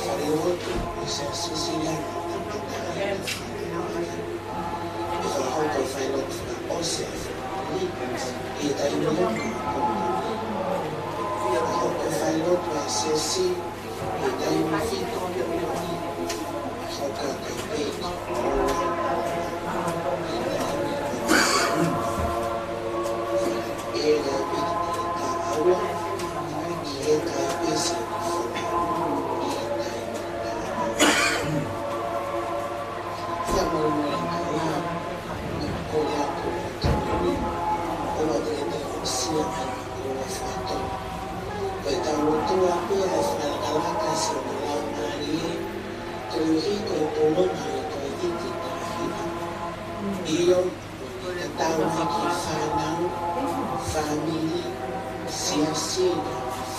Failotu isa sisinya auto pilot na OSEF kita ini auto pilot na sesi kita ini fito auto Taipei era kita awal kita bisa ʻAPI alaka sebelah hari tuhi ketulung hari tuhi kita iyo ketawa kifanang family siasi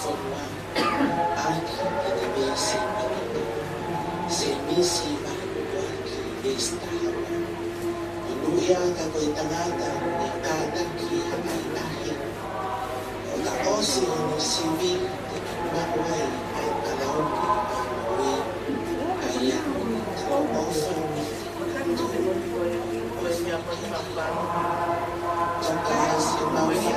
forma aki inibesi semisi maluwaki estawa MOE'IA kakoitangata ni kada ki hapainahi otaosi ono civil MOE'IA ay kalawang MOE'IA offer Jangkas Vava'u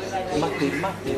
Taipaleti Mahe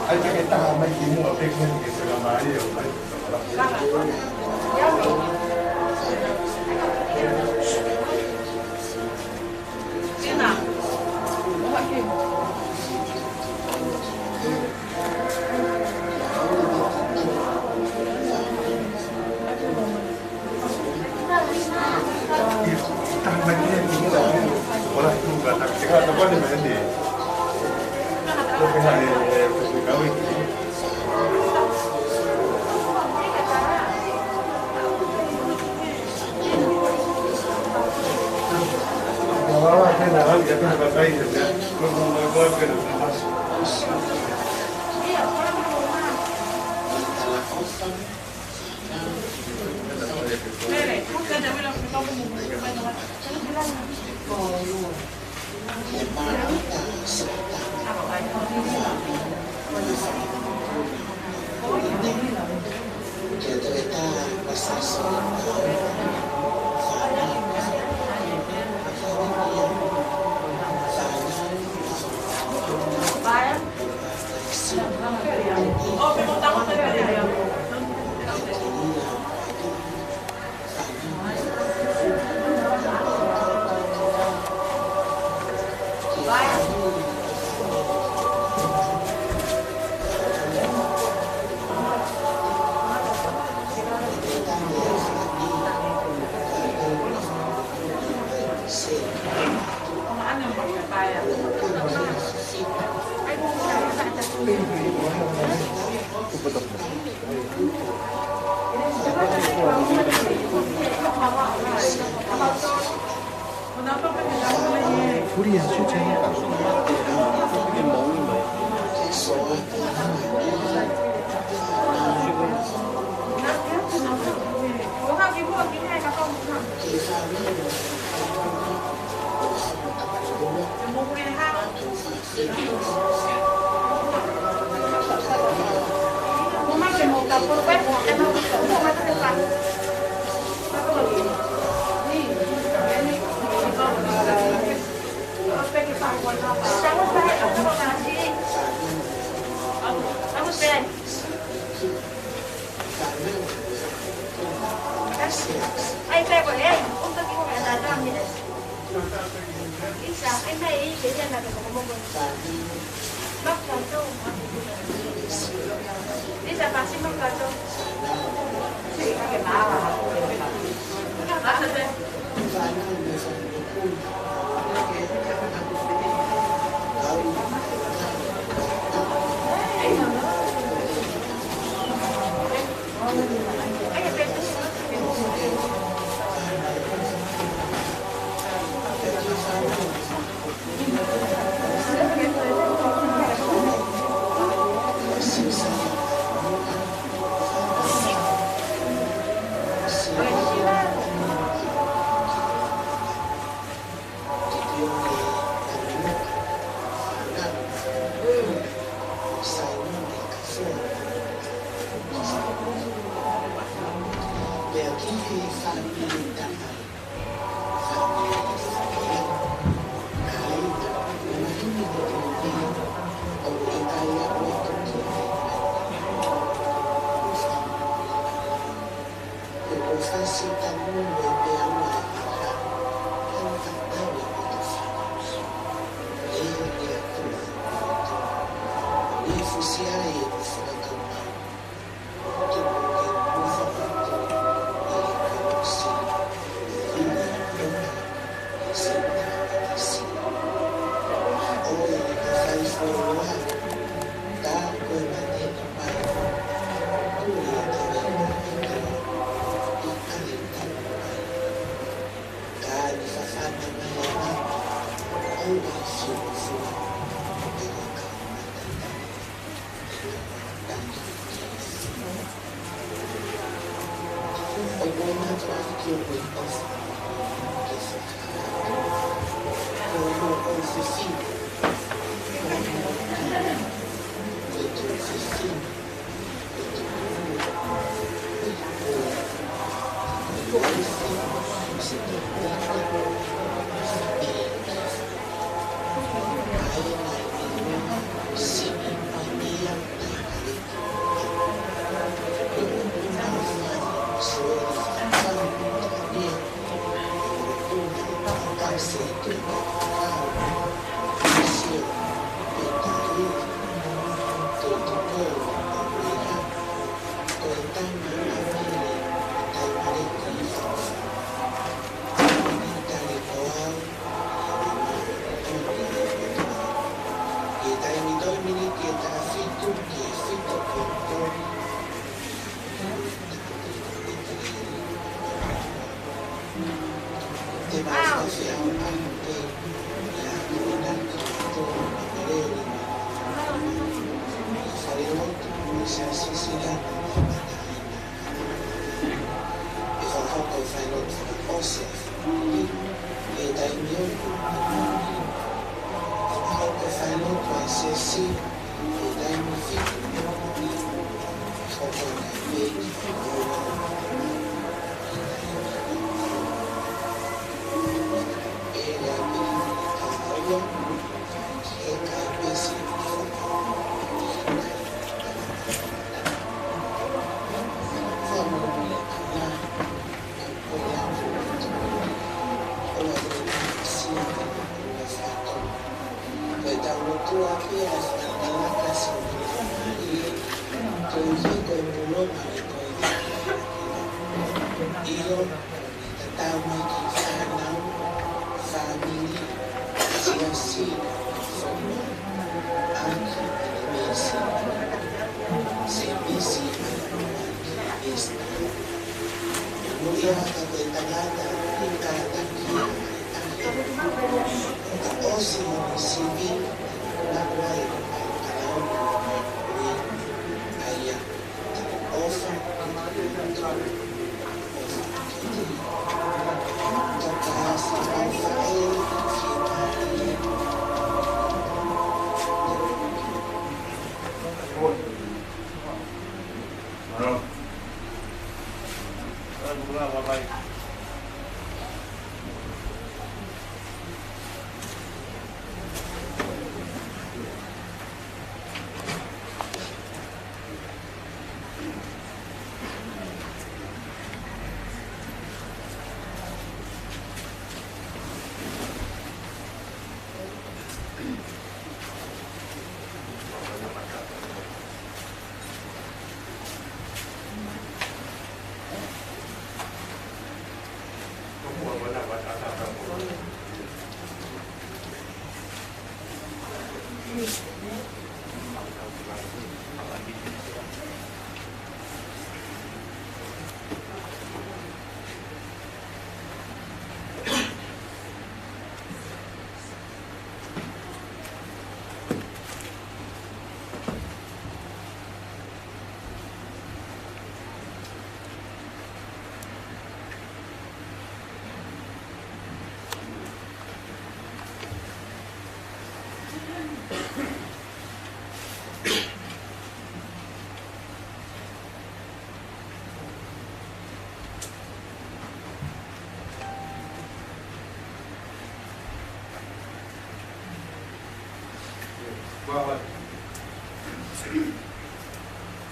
Hay que estar más que uno que se lo mario.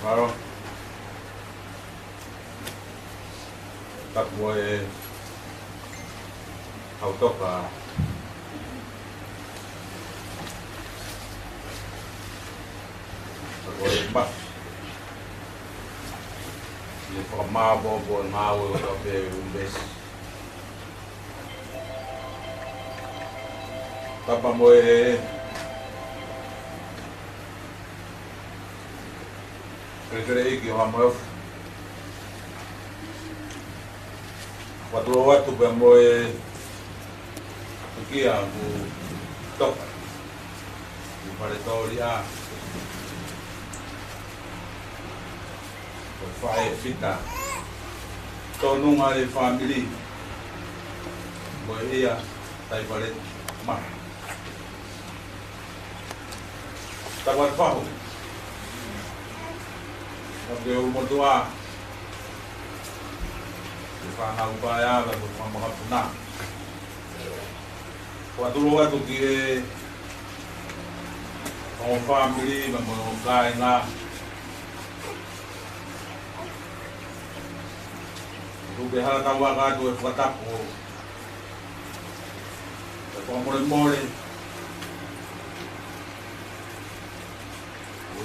Varo. Tak moe autoka. Tak moe bas. Ye formavo por mau europeu mes. Tapa moe Creio que o amor quando o tu bem moe aqui a o top o paretoria o fai fita to numa de família MOE'IA Taipaleti Mahe Tabar Vava'u Porque o motoa HALAʻOVAVE la mamahapuna. Watuloa tu ki o family ma mo KAI-MANA-MEI-LANGI. Tu be hala tawa ka tu e watapo. Pamore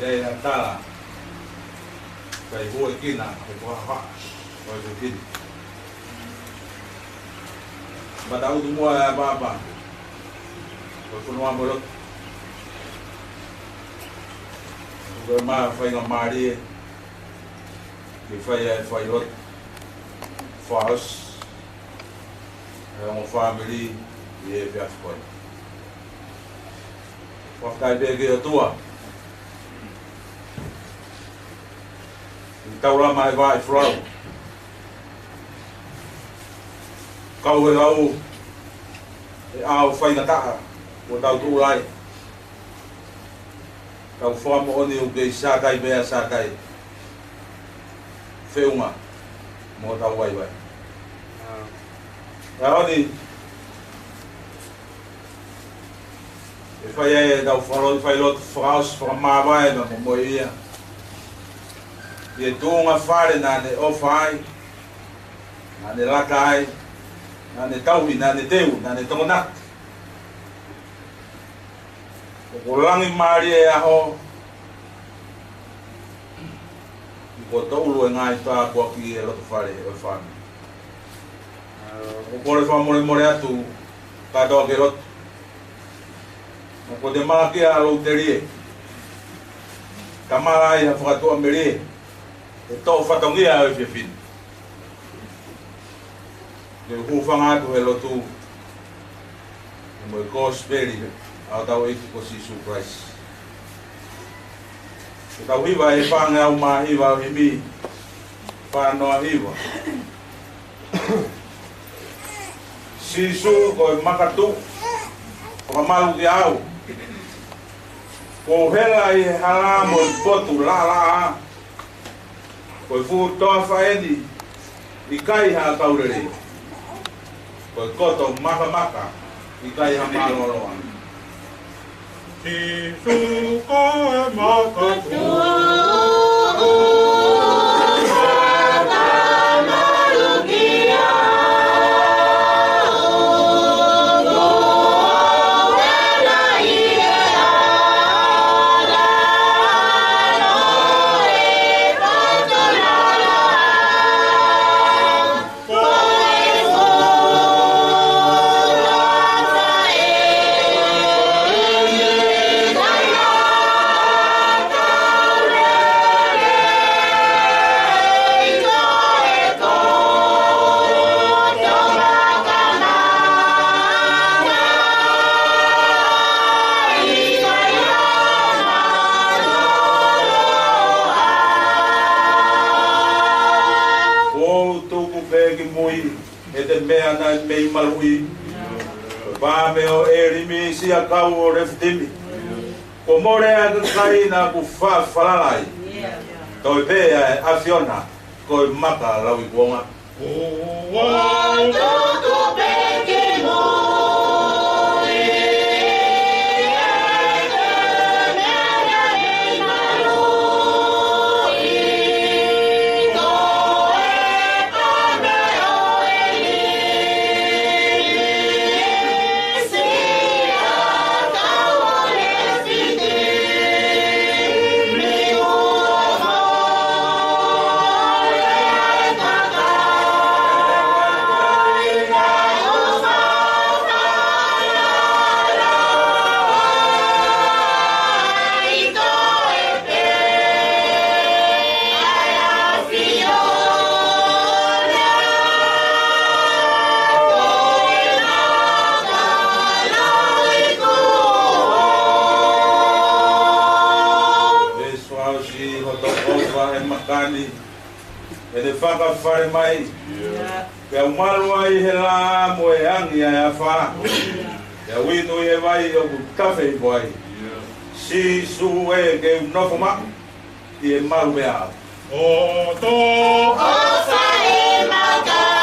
Ia ia tala kai hoi kina ko ha ko kini Vava'u tu mua ya baba ko no amoro ko ma fai no mari que Failotu faz uma família e é as coisas o que é que eu tua então lá mais vai flor kau e lau e au fai na taha o tau tu lai kau famo oni o que sa kai bea sa kai feuma mo tau vai vai oni e fai e tau Failotu fraus fra ma vai no MOE'IA e tunga fare na ne o fai na ne lakai na ne tauhi na ne teu na ne tongonat o langi mari e aho ko tolu e ngai ta ko ki e loto fare o fami o kore fa more atu ka do ke rot ko de mala ki a loterie kamala ia fa to ameri e to fa tongia o fin de hu fanga to e lotu mo ko speri au tau e ko si surprise tau hiva e whanga au mā hiva au himi whanoa hiva sisu ko e makatu ko malu ki au ko hela i hala mo i potu la la ko i fu toa whaedi i kai ha kaurere ko i koto maka i kai ha maloroa Sisu ko e makatu Ba me o erimi si a kau o reftimi ko more a kai na ku fa falalai toi pe a fiona ko maka lau i kuonga o tu pe ki mo e whaka whare mai kia umarua I he la MOE'IA e a wha kia winu I e vai o ku kafe I boai si su e ke unofo ma I e maru mea o to osa e makani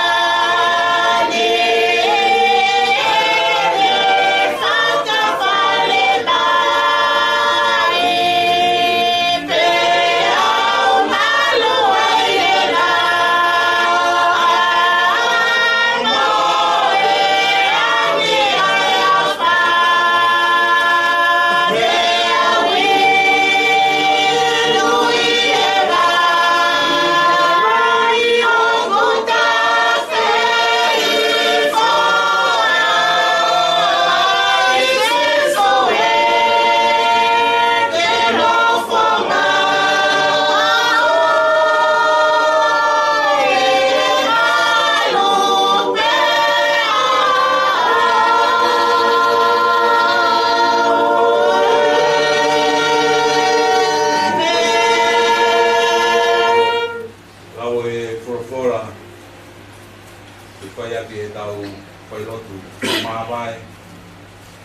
Failotu Mahe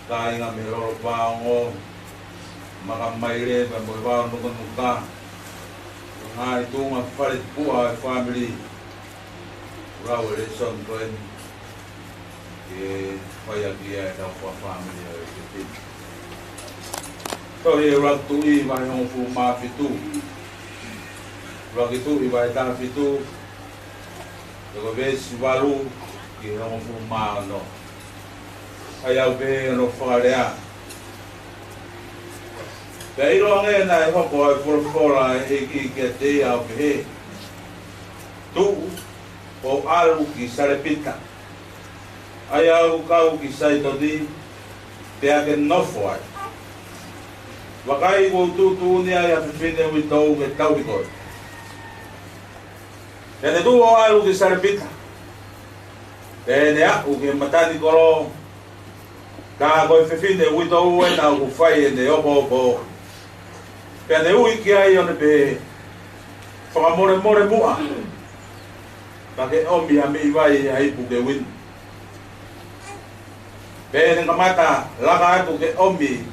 KAI-MANA-MEI Vava'u Moe'IA Vava'u nuka ngai tunga whare pua family rau e son koen e whai aki e tau wha family e te pini. Tori e ratu I vai hong fu maa fitu raki tu I vai tā fitu e ko vesi walu ki hong fu maa no ai au pe no whakarea Pei ronge na e hoko ai fora e ki te au pehe. Tu o alu ki sarepita. Ai au kau ki saitodi te ake nofo ai. Wakai ko tu ni ai afifine witou ke tau wikoi. Tene tu o alu ki sarepita. Tene aku ke matani kolo. Ka ko afifine witou e na ku fai e ne opo. Pene ui ki ai one pe whakamore mua. Pake omi a mi vai ai puke win. Pene kamata laka atu ke omi.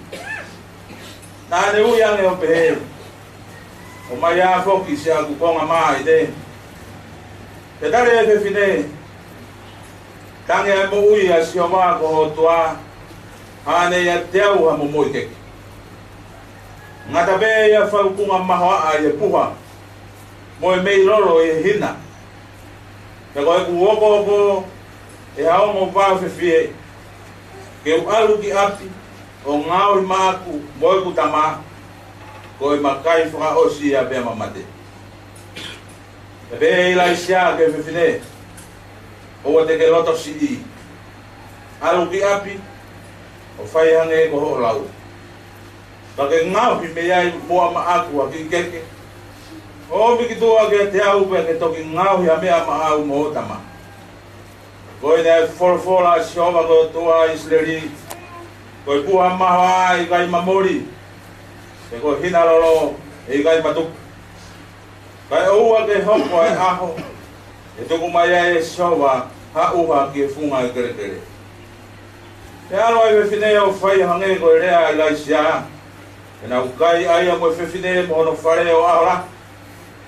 Nane ui ange o pe. O mai a foki se a kukonga mai te. Te tare e fefine. Tange a mo ui a si o maa ko ho tua. Hane ia te au ha mo moi keki. Ngata be ia whaupunga mahoa ia puha. Moe mei loro e hina. Te koe ku opo e hao mo pao fefie. Ke u alu ki api o ngau I maaku moe ku tama. Koe makai whaka osi a bea mamate. Te be ila isia ke fefine. Owa te ke loto si I. Alu ki api o whai hange ko ho lau. Pake ngau pi me ai moa ma aku a ki keke. O mi ki tua ke te au pe ke toki ngau hi a mea ma au mo tama. Koe ne forfola sioma ko tua isleri. Koe puha maha I kai mamori. Te koe hina lolo I kai matuk. Kai oua ke hoko e aho. E tuku mai ai sioma ha uha ki funga I kere kere. Te alo ai me fine o whai hange koe rea I lai sia. E na ukai ai a moe whewhine mo ono whare o ahora.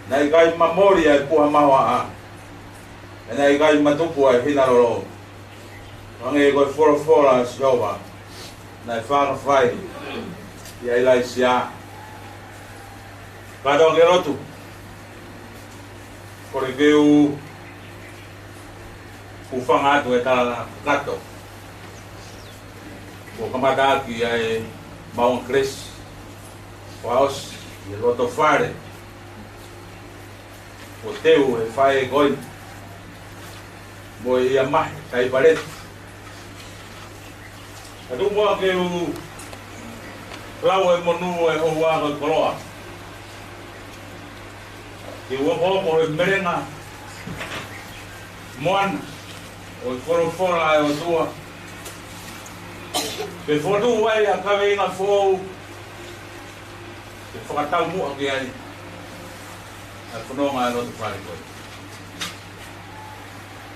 Na I kai mamori ai puha maua a. E na I kai matupu ai hina roro. Wange koe fora siowa. Na I whana whai. I ai lai sia. Kato ke rotu. Kore keu. Ufanga atu e tala kato. Ko kamata aki ai maung kres. Paos e loto fare. O teu e whae goi. MOE'IA mahe, Taipaleti. A tu mua ke u lau e monu e ohuanga koloa. Ke ua hopo e merenga. Moana. O I forofora e o tua. Ke fotu wai a kawe inga fōu. Ke whakatau mua ki ai. A whanonga e roto whare koe.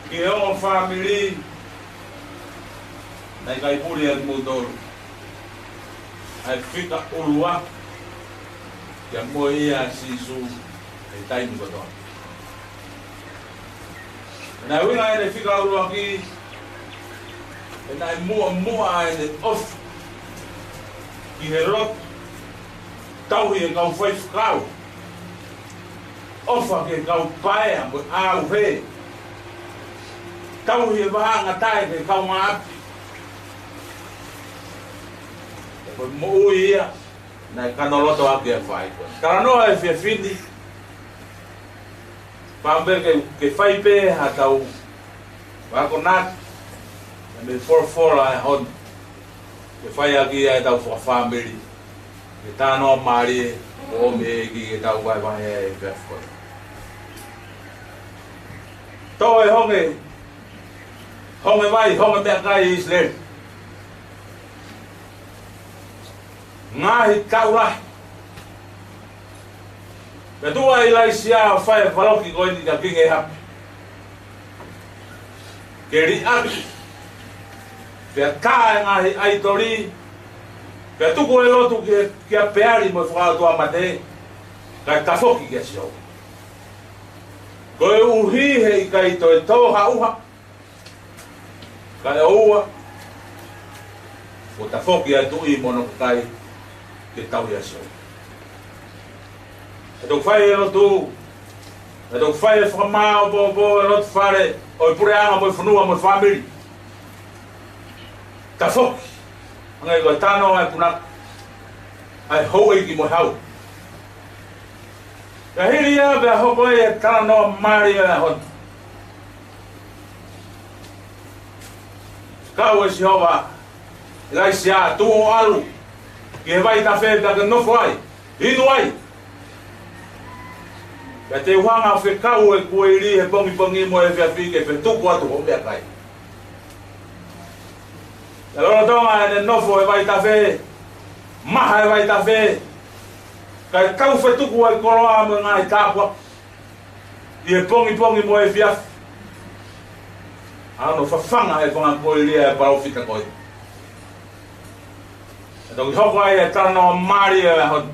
Ki ongo whamiri. Nei kai puri e mūtoru. Ai whika urua. Kia MOE'IA sisu. E taimi kotoa. Nai winga e ne whika urua ki. E nai mua e ne off. Ki he roto. Tauhi e kau whai whakau. Ofa ke kau paea mo au he. Tauhi e wahanga tae ke kau ngā api. E koe MOE'IA. Nai kanoloto aki e whai koe. Karanoa e whia whini. Pāmper ke whai pē ha tau. Wako nāt. E me forfora e hon. Ke whai aki e tau whawhamiri. Ke tānoa maari e. O me e ki ke tau wai wahe e whef koe. Tō e honge mai, honge mea kai I Israel. Ngahi kaurahi. Pe tua I lai sia o whae whaloki koe ni ka kinge hapi. Ke ri aki, Pea tae ngahi aitori. Pea tuku e lotu kia peari mo whakautu amate. Kai tafoki kia si hau. Koe uhi he i kai toi toha uha. Kai oua. O tafoki ai tui mono kai ke tau ia si hau. E tau whai e lotu. E tau whai e whakamao bo e lotu whare. O i pureanga mo i whanua mo i whamiri. Tafoki. Ngai koe tano ai punak. Ai hou e ki mo hau. Ka hiri ia bea hoko e tano mari e hon. Kau e si hoa. Gai si a tu o alu. Ki he vai ta whee pia ke nofo ai. Inu ai. Ka te uhanga whe kau e kua iri he pongi mo e whia whike whe tuku atu ho mea kai. E loro tonga e ne nofo e vai ta whee. Maha e vai ta whee. Kai kau whe tuku ai koroa mo ngai tāpua. I he pongi mo e whia. Ano whawhanga e konga kua iri e parofita koi. E toki hoko ai e tano mari e hon.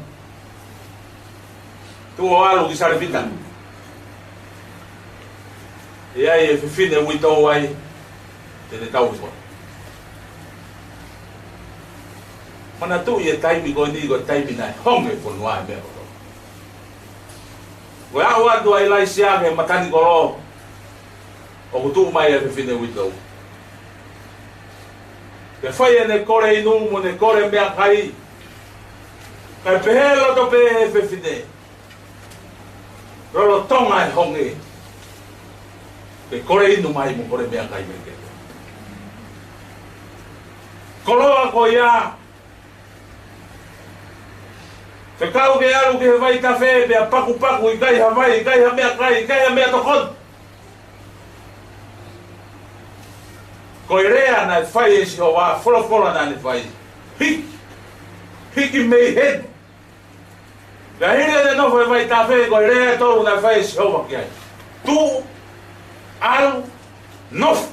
Tu o alu ki sare pita. E ai e whiwhine wito ai. Tene tau ko. Mana tu i e taimi ko ni ko taimi nai. Honge whanua e mea koto. Koe au atu ai lai siake matani koro. O kutu mai e whiwhine wito. Ke whai e ne kore inu mo ne kore mea kai. Kai pehelo to pe e whiwhine. Rolo tonga e honge. Ke kore inu mai mo kore mea kai meke. Koloa ko ia. Te kau ke alu ke vai ta whee mea paku i kai ha mai, i kai ha mea kai, i kai ha mea tokon. Ko i rea na whai e si hoa, whora na ne whai. Hiki mei hen. Ka hiri ne nofo e vai ta whee, ko i rea toru na whai e si hoa ki ai. Tu, alu, nof.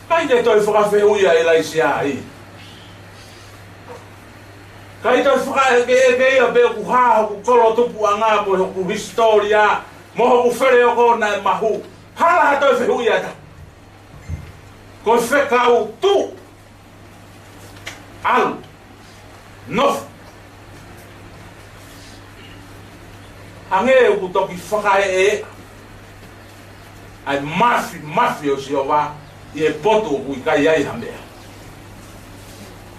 Kai te toi whakawheuia e lai si ai. Kai toi whakawheuia be ku haho ku kolo tupu a ngā mo ku historia, moho ku where o kona e mahu. Hala ha toi wheuia ta. Ko whekau tu. Alu. Nof. Hange ku toki whakae e. Ai mafi o si o wā. I e poto o kui kai ai hamea.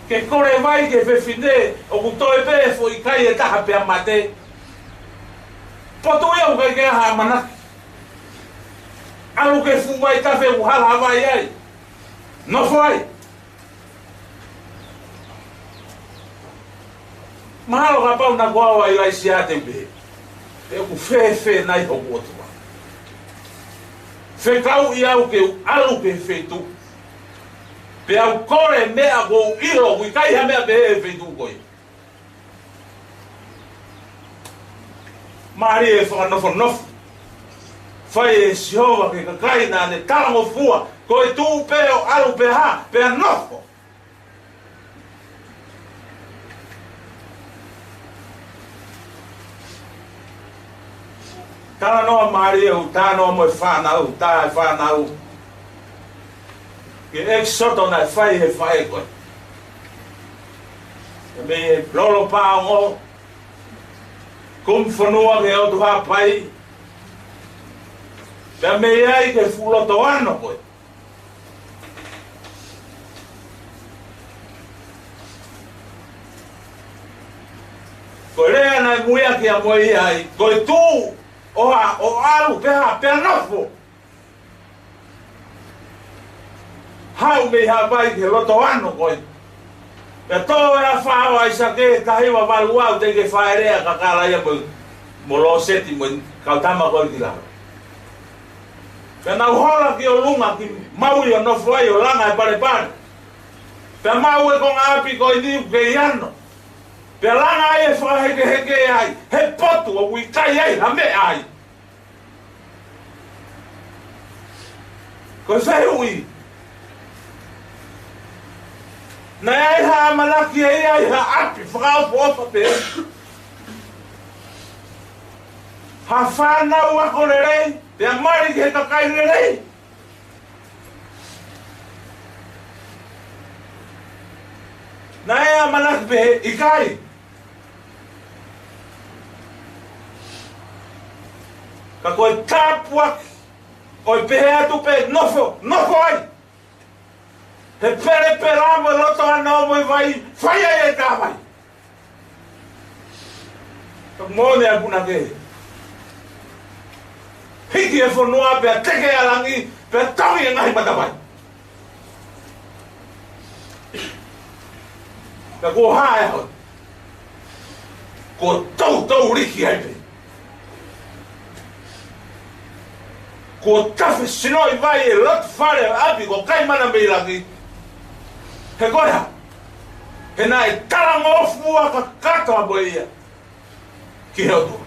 Ke kore vai ke whiwhine o ku toe pefo i kai e taha pea mate. Poto ia o kai kea haa manaki. Alu ke fungai tafe u hala hawai ai. Nofo ai. Mahalo ka pau na koawa i lai siate pe. E ku whewhe nai hoku otua. Whekau i au ke alu ke whetu. Pe au kore mea ko iro kui kai ha mea pe e whetu koi. Maari e whakanofo nofu. Whai e sihowa ke kakai na ne tarango fua. Ko e tu peo alu pe ha, pe a nofo. Tana noa maari e uta noa mo e whanau, uta e whanau. Ke ek soto na e whai he whai koe. E me e lolo pāongo. Kum whanua ke o tuha pai. Pea me ai ke fuloto ano koe. Koe rea na muia ki a MOE'IA ai. Koe tū. O alu pea nofo. Hau mei hapai ke loto ano koe. Pea tō e a whao ai sa ke kahiwa walu au te ke whaerea ka kala ia mo lo seti mo kautama koe ki lau. Pea nau hola ki o lunga ki maui o nofo ai o langa e pare. Pea mau e kong ʻAPI koe niu ke iano. Pea langa ai e whakaheke ai, he potu o kui kai ai, ha me ai. Ko whaiui. Na ai ha malaki ai ha api whakau popa pe. Ha whanau ako le rei, te amari ki he kakai le rei. Na e a malaki pe i kai. Ka koe tāpuaki, oi pehe atu pe nofo ai. He pere perama loto ana o moi vai, whai ai e tāwai. Ka mone a kuna ke. Hiki e whanua pe a teke a langi, pe a tawi e ngahi matawai. Ka ko hae hoi. Ko tau riki ai pe. Ko tafe sinoi vai e lot whare api ko KAI-MANA-MEI-LANGI. He goia. He nā e tarangofua ka katoa MOE'IA. Ki heo tua.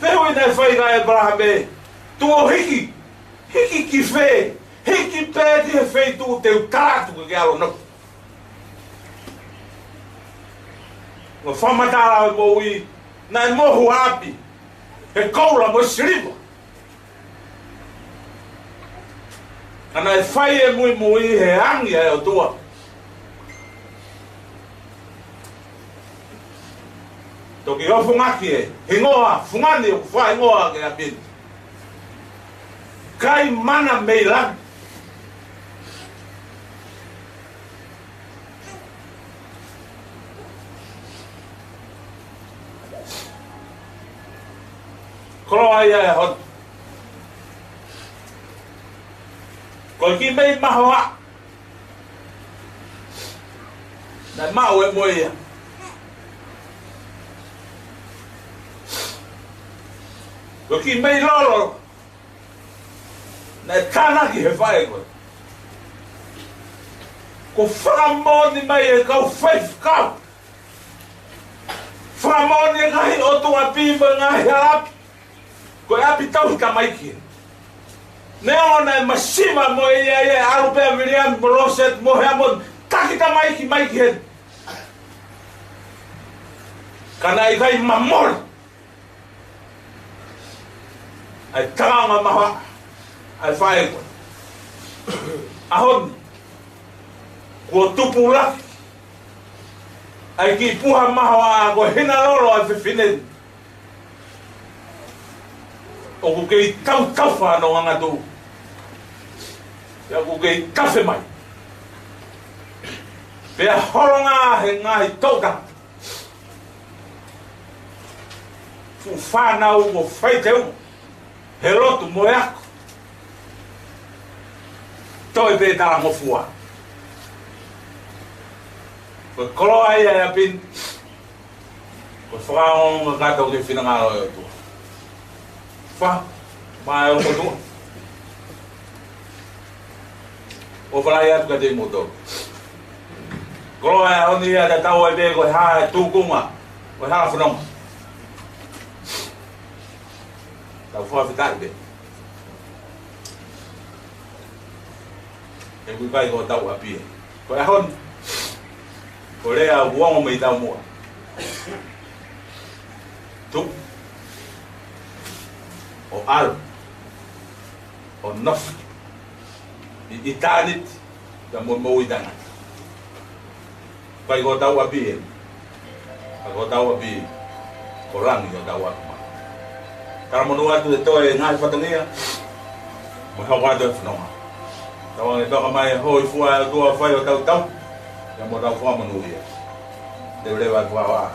Whehui nei whaiga e Brahame. Tuo hiki. Hiki ki whe. Hiki pēti he wheitu te utātu ke alo no. Ngo whamatara e MOE'IA. Nai mohu api, he koura mo siriwa. Ana e whai e mui he angi e o tua. Toki o fungaki e, hingoa, fungani o whai ngoa ke a pini. KAI-MANA-MEI-LANGI. Kolo ai e hon. Ko ki mei mahoa. Na mau e MOE'IA. Ko ki mei lolo. Na tanaki he whae koe. Ko whakamoni mai e kau whaifkau. Whakamoni e kahi o tua pima ngahi harapi. Ko e api tau ka maiki. Ne ona e masima MOE'IA e arupe William Roset Mohammed taki ka maiki hen. Kana i kai mamori. Ai tanga maha. Ai whae koe. Ahon. Kua tupu laki. Ai ki puha maha a ko hina lolo ai whiwhineni. O ku kei tau whanau anga tō. Ia ku kei kawhe mai. Pea horonga he ngahi tōta. Fu whanau o whaiteu. He rotu moe ako. Toi pe tala mofua. Ko kolo ai ai apin. Ko whakaonga katau ke whinangaro e o tō. Fa, mai o moto. O falai atu ka te moto. Kolo e honi ia te tau e be ko ha tūkunga, ko ha whanonga. Tau whawhitai be. E kui kai ko tau api e. Ko e honi, ko rea uongo mei tau mua. Tu. O al, o nof, i tānit, ka mo i tanga. Pai ko tau api e, ko tau api, ko rangi o tau api. Kara monu atu e toi ngai whatangia, mo hau atu e whanonga. Tau ange toka mai hoi fua e tua whai o tau tau, ka mo tau wha monu ia. Te urewa e wha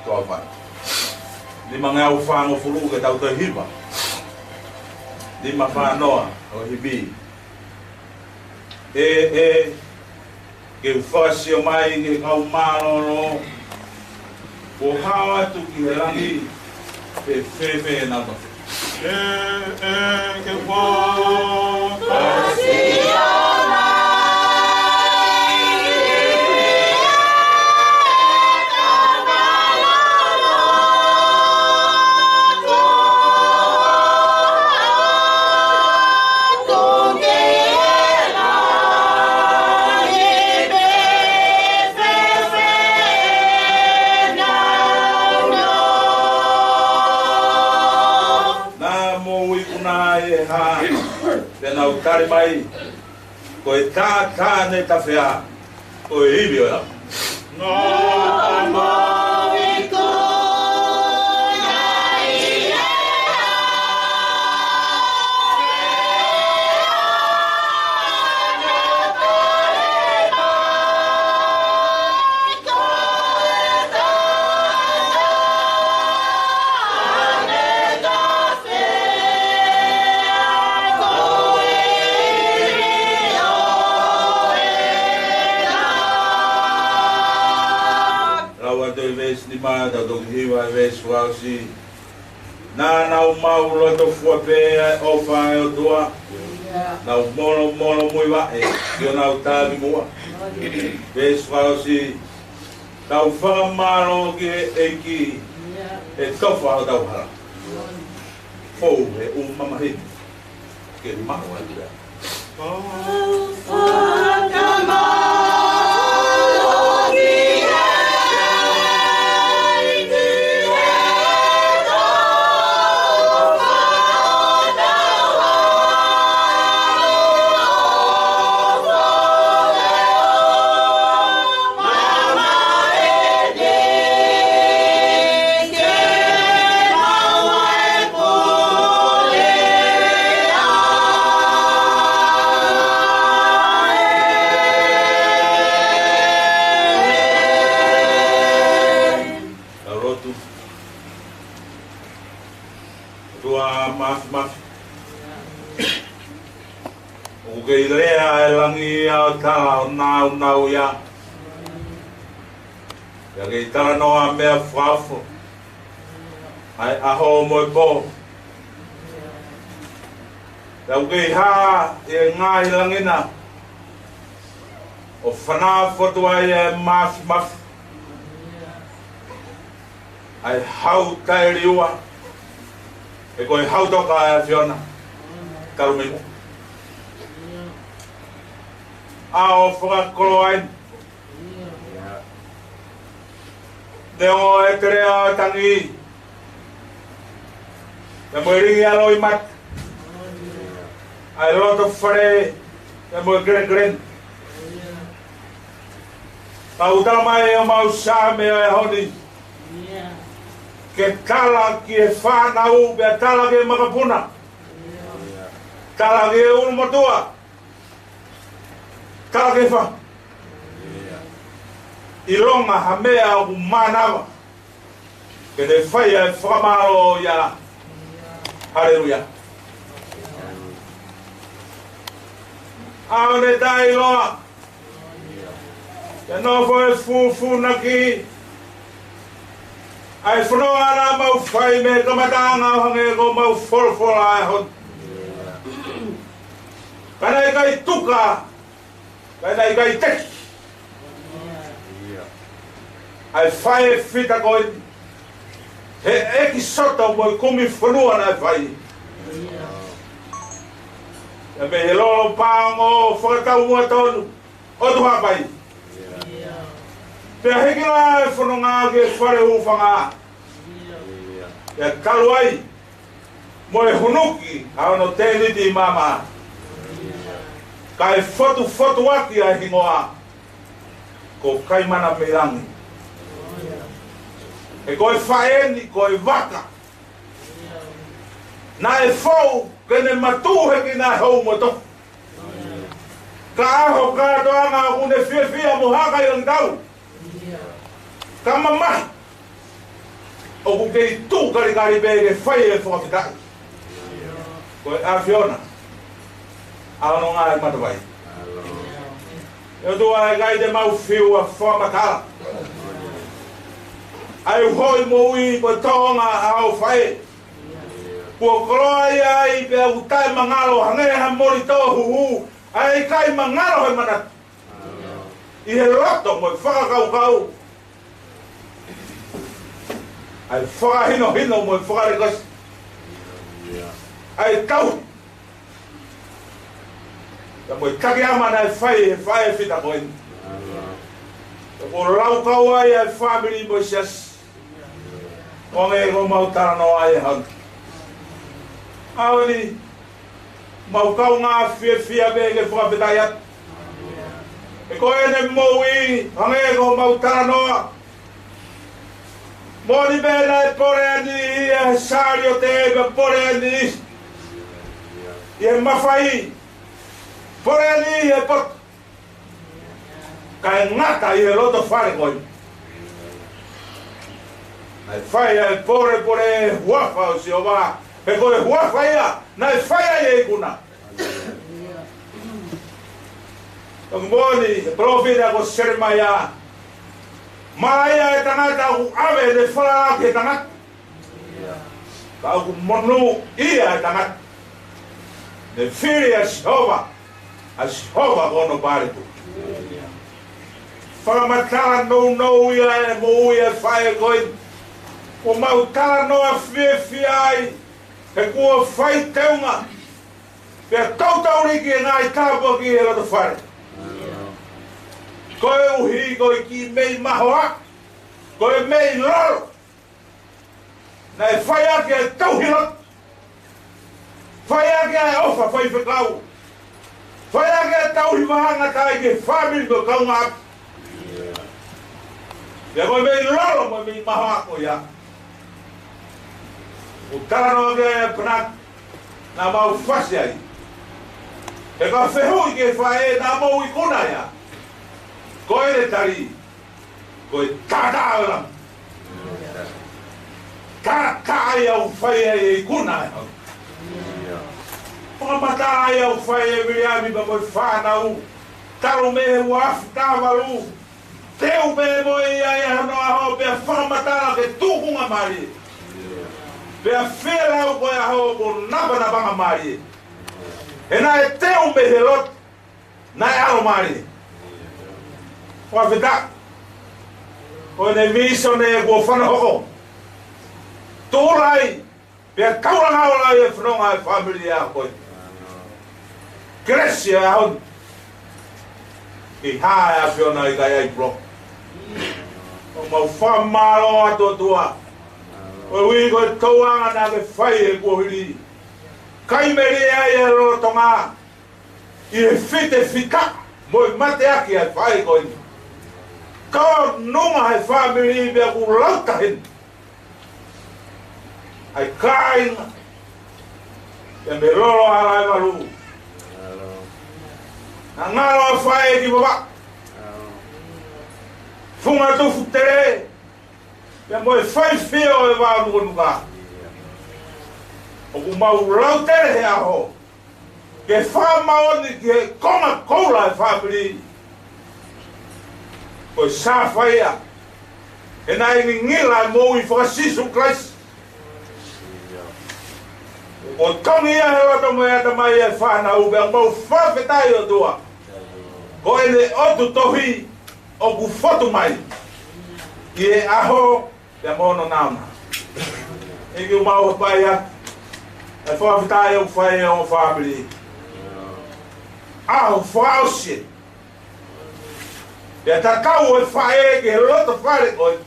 tua whai. Lima ngau whango furu ke tau toi hipa. Lima whanoa o hibi. Ke whasio mai ke kau mārono. Ko hawa tu ki he rangi pe whewhe e nata. Ke whasio mai. ke ha te nau tari mai ko e tā ne ta whea ko e iwi o la ma da do hiwa ves wasi na mau lo to fu pe o fa o tua na molo muy va e yo na uta mi mo ves wasi ta fa malo ke e ki e to fa da ha fo e o mama he ke ma wa dia Lea e langi au tala o nau ia ia kei tala noa mea whafo ai aho moe po ia kei ha e ngāi langina o whanā whotu ai e mafi ai hau tai riua e koe hau toka e Fiona karumimu ao whakakoro ai. Te o e te rea tangi. Te moe ringi alo i mat. Ai loto whare. Te moe gren. Tau tala mai o mau sa me e honi. Ke tala ki e whanau, ke tala ki e makapuna. Tala ki e unumotua. Tala ke wha. I ronga ha mea o manawa. Ke te whaia e whamaro ia. Hallelujah. Aone tai loa. Te nofo e fu naki. Ai whanoa ana mau whai me kamatanga hange ko mau wholwhola ai hon. Kana i kai tuka. Kana i kai teki. Ai whai e whita koi. He eki sota mo i kumi whanua na whai. E me he lolo pāngo whakatau mua tonu. Otu hapai. Pea heki la e whanonga ke whare hufanga. E kalu ai. Mo e hunuki. Hau no tēni di mama. Ka e whotu aki a hingoa. Ko KAI-MANA-MEI-LANGI. E koe whaeni, koe waka. Na e whau, kene matuhe ki na hau mo toku. Ka aho kātoanga une whiawhia mo haka i ang tau. Ka mamahi. O ku kei tū karikari bēge whai e whakapitai. Koe a Fiona. Ano ngā e matawai. E tua e gai te mau whiua whamatala. Ai hoi mo ui ko tonga au whai. Kua koroa ia i pia utai mangalo hangeha mori tohu hu. Ai kai mangalo hoi manat. I he roto mo i whakakau. Ai whakahino mo i whakarekas. Ai kau. Ka mo i kaki amana e whai whita koin. Ko rau kau ai e family mo sias. Ko nge ko mau tara no ai hau. Aoni, mau kau ngā fia be ke whakapetai atu. E koe ne mo'i, hange ko mau tara noa. Moni bēna e pore ani ia sāri o te eba pore ani isi. Ie mawhai, pore ani e pot. Ka e ngata i e roto whare koi. Nai whai e pore e huafa o si o wā. E koe huafa ia, nai whai e kuna. Tong moni, e profita ko seremaya. Maia e tangata ku ave de whala ke tangata. Ka ku monu ia e tangata. Ne whiri a Shihova kono pāretu. Whakamatara nou ia e MOE'IA whae koe. Ko mau tara noa whiwhi ai. E kua whai teunga. Pea tautauriki e ngai tāpua ki e rato whare. Koe uhi koe ki mei mahoa. Koe mei loro. Nei whai ake e tauhirot. Whai ake e ofa whai whekau. Whai ake e tauhimahanga tai ke whamiri ko kaunga api. Ia koe mei loro mo mei mahoa ko ia. O tarano ake e panak na mau whasi ai. E ka whehui ke whae na mau I kuna ia. Koe re tari, koe tātāwera. Kai au whai e kuna. Whakamata ai au whai e miriami pa moe whanau. Taro me he wafu tāwaru. Teo me MOE'IA e hanoa ho pia whakamatara ke tūkunga mari. Pia whelau koe aho ko napa mari. E nā e teo me he lot, nā e aro mari. Whawhita, koe ne miso ne kua whanahoko. Tōrai, pia kauranga ola e whanonga e whamiri a koe. Gresia e hon. I hae a whiona I kai ai blok. O mau whamaro ato tua. O ui koe tauanga na ke whai e kua hiri. Kaimeri ai e rotonga. I e white whika. Moi mate aki e whai koe. Kawa nunga he whamiri bea ku lauta hen. Ai kāinga. Ia me roro harai maru. Na ngaro a whae ki baba. Funga tufu tere. Ia moe whai whio e wānu konuka. O ku mau lautere he aho. Ke whamaoni ki he konga koula e whamiri. Koe sā whaia. E nai ni ngila e mou I whakasisu Christ. O tongi ia he roto mo ea tamai e whanau. Bea mau whawhetai o tua. Ko e le otu tohi o ku whotu mai. I e aho bea mono nauna. E ki umau hapai a. E whawhetai o whae o whamiri. Aho whaosie. Pea ta kau e whae ke he roto whare koe.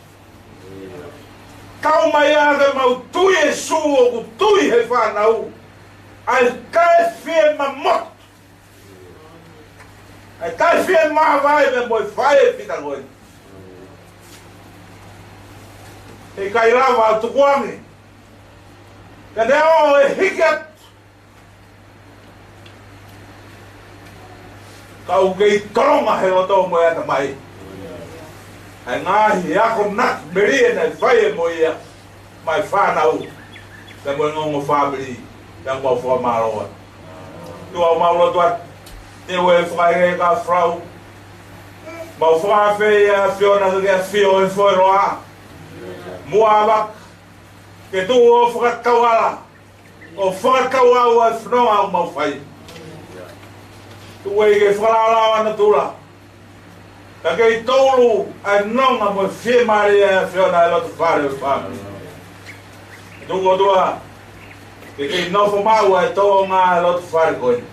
Kau mai aga mau tui e su o ku tui he whanau. Ai kai whie ma mot. Ai kai whie ma vai me moi whae pita koe. E kai rawa au tukuangi. Ka neo e hikiat. Kau kei toronga he roto mo ea tamai. Ai ngahi ako nak merie na whae MOE'IA. Mai whanau. Ka moe ngongo whamiri. Ka mau whamaroa. Tua mauro tuat. Te ue whae ka whrau. Mau whawhi a whiona ka whio e whoeroa. Muawak. Ke tu o whakatauala. O whakatauau a whanonga o mau whai. Tu e ke whalalawa na tula. Ka kei toulu ai nonga mo whie mari e whiona e lotu whare o whamiri. Tungo tua. Ke kei nofo mau e tō ngā e lotu whare koe.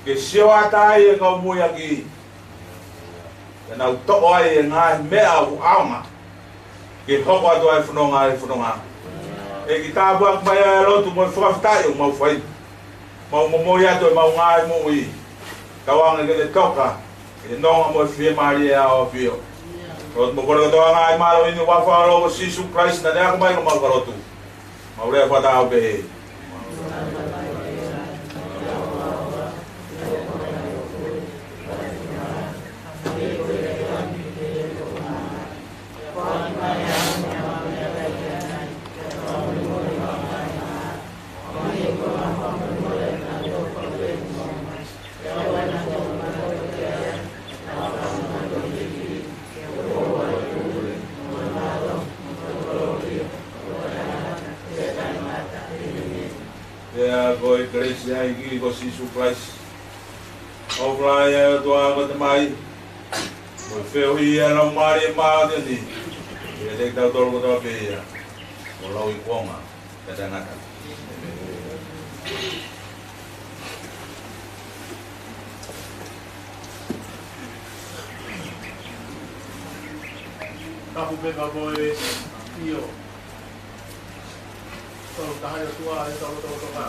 Ke sio atai e ngau mui aki. Ke nau toko ai e ngā mea u aunga. Ke hoko atu ai whanonga e whanonga. E ki tāpuak mai e lotu mo whakawhitai o mau whai. mau MOE'IA to mau ngai MOE'IA kawang ke toka e no mo fie maria o pio ro mo ko to ngai malo ini wa fa lo Jesus Christ na dia ko mai ko mau karotu mau le fa ta be Goi grace ai ki ko Jesus Christ o playa to a ko mai mo feo ia no mari ma de ni e le ta to ko to pe ia o lo i konga te tanga ka tapu pe ka boe io so taha tua e to ka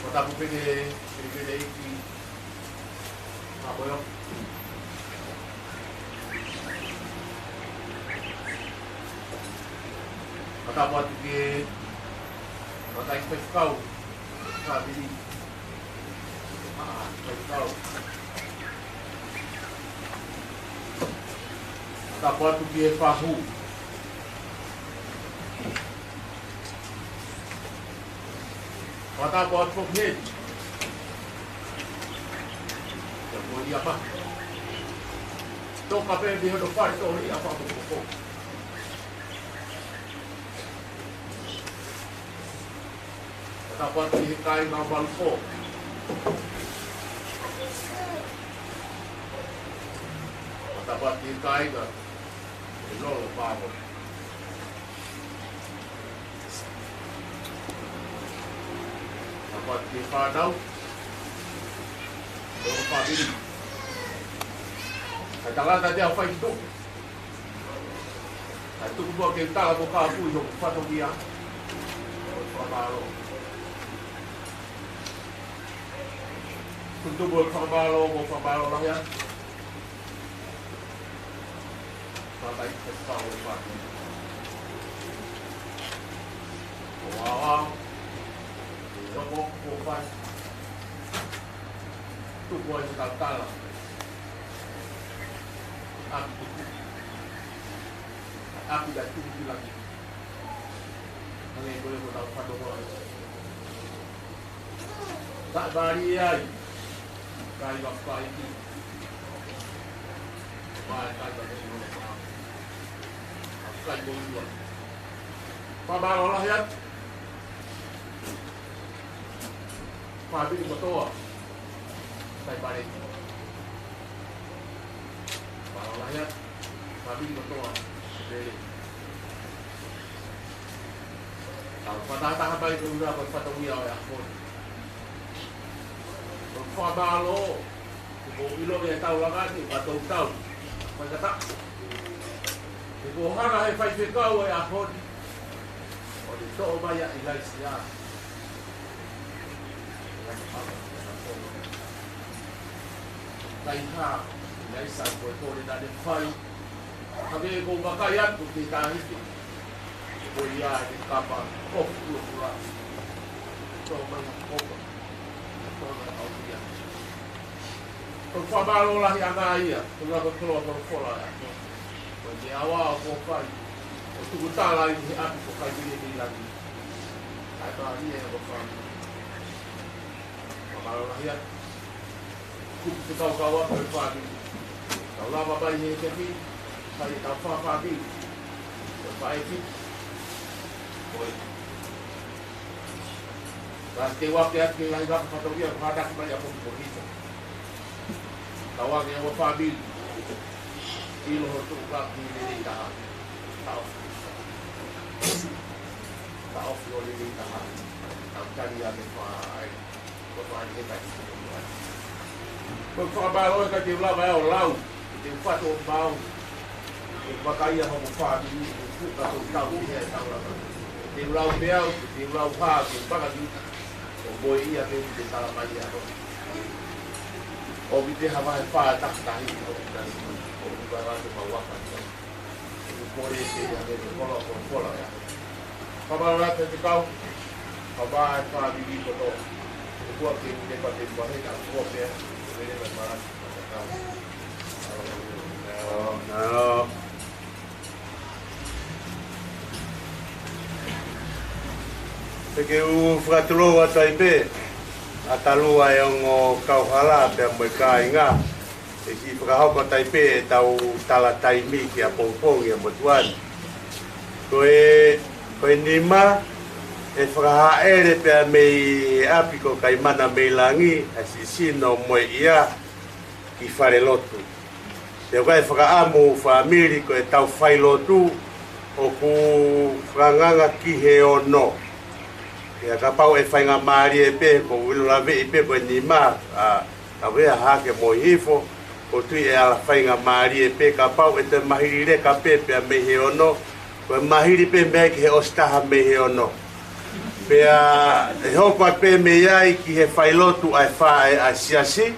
tapu pe ke iki apa yo tapu atu ke tapu pe kau ka bili pe kau tapu atu ke fahu Mata buat pokok Jadi apa? Tok kape dia depan tu ni apa pokok? Mata buat di KAI-MANA-MEI-LANGI. Mata buat di KAI-MANA-MEI-LANGI. Lolo pavo. Dapat di Vava'u, orang pabili. Katakan tadi apa itu? Itu buat kita lah buka aku itu patut dia. Vava'u. Untuk buat Vava'u lah ya. Mata itu tahu apa. Wow. Mau buat tu buat sekali aku dah tunggu lagi ini boleh tahu pada orang tak bariai kai bapak ini kai kai boleh Vava'u lah ya Pabili motor Taipaleti Vava'u rakyat Pabili motor Dele Kalau patah-patah baik sudah berpatah wiau ya pun Vava'u MOE'IA yang tahu lah kan atau tahu mereka tak Ibu hara hai fai kau ya pun Oh itu banyak ilai sia Kaiha, ya isang ko ito rin natin fai. Kami kung bakayan, kung kita hindi. MOE'IA, hindi kapag, pula. Ito, mga kopa. Ito, mga kaulian. Kung Vava'u lah yang MOE'IA, kung keluar pola ya. Kung di awal, kung fai. Kung tugutan lah ini, ʻAPI kung kai bili lagi. Ito, ini yang berfai. Vava'u lah ya. Kung kau berpagi, kau lama bayi kepi, saya tahu pagi, berpagi, boy. Dan waktu yang lain dapat satu dia berhadap banyak pun begitu. Tawang yang berpagi, ilo tu lagi ini tahan, tahu flow ini tahan, tak cari yang berpagi kita. Vava'u ka te ula mai o lau, te whato o mau, Wakaia ho fa ni ka to ka ni e ta la te rau bea te rau pa te paka ni o MOE'IA te te tala mai a o vi te hava e fa ta ta ni o ta ni o va ra te mawaka o pore te ya te kola ko kola ya pa ba ra te kau pa ba e fa vi ko to o ke te pa te pa he ka ko pe te le ma ra No. Peke u whakatulou a Taipei, a talua e ongo kauhala pe moe kāinga. E ki whakahauka Taipei e tau tala taimi ki a pongpongi a motuani. Koe nima e whakahaere pe a mei ʻAPI ko KAI-MANA-MEI-LANGI a sisino MOE'IA ki Failotu. Te kai whakaamu whamiri ko e tau Failotu o ku whanganga ki he ono. Ia ka pau e whainga maari e pe ko wilurawe i pe ko e nima ka wea hake mo hifo ko tui e ala whainga maari e pe ka pau e te mahiri re ka pe pe a me he ono ko e mahiri pe mea ki he ostaha me he ono. Pea e hopa pe me iai ki he Failotu ai whae a siasi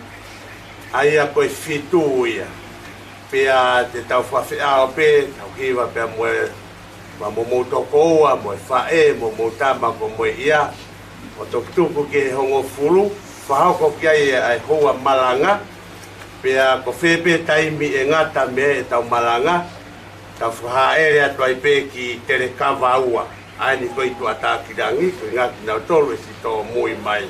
aia ko e fitu ia. Pea te tau whawhiao pe, tau hiwa pea moe mo toko ua, moe whae, mo tama ko MOE'IA. O tokutuku ki he hongo fulu, whahoko ki ai ai hoa malanga. Pea ko whepe taimi e ngata mea e tau malanga. Tau whahaere atu ai pe ki tere Vava'u. Aini ko itu atakirangi, ko ngati nau tolu e si tō mui mai.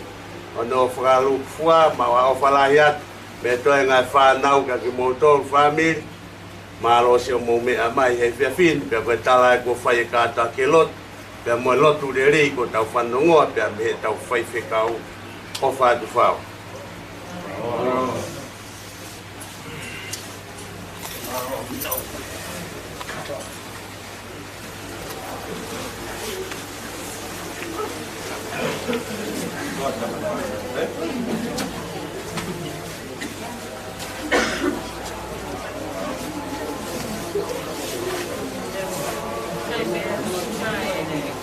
Ono whakalu fua, mawa o whalahi atu. Me toi ngai whanau ka ki motor family malo se o MOE'IA mai he whiawhin pe koe tala e ko whai e kāta ke lot pe moe lotu re rei ko tau whanongoa pe me he tau whai whekau o whātu whau. Taipaleti Mahe.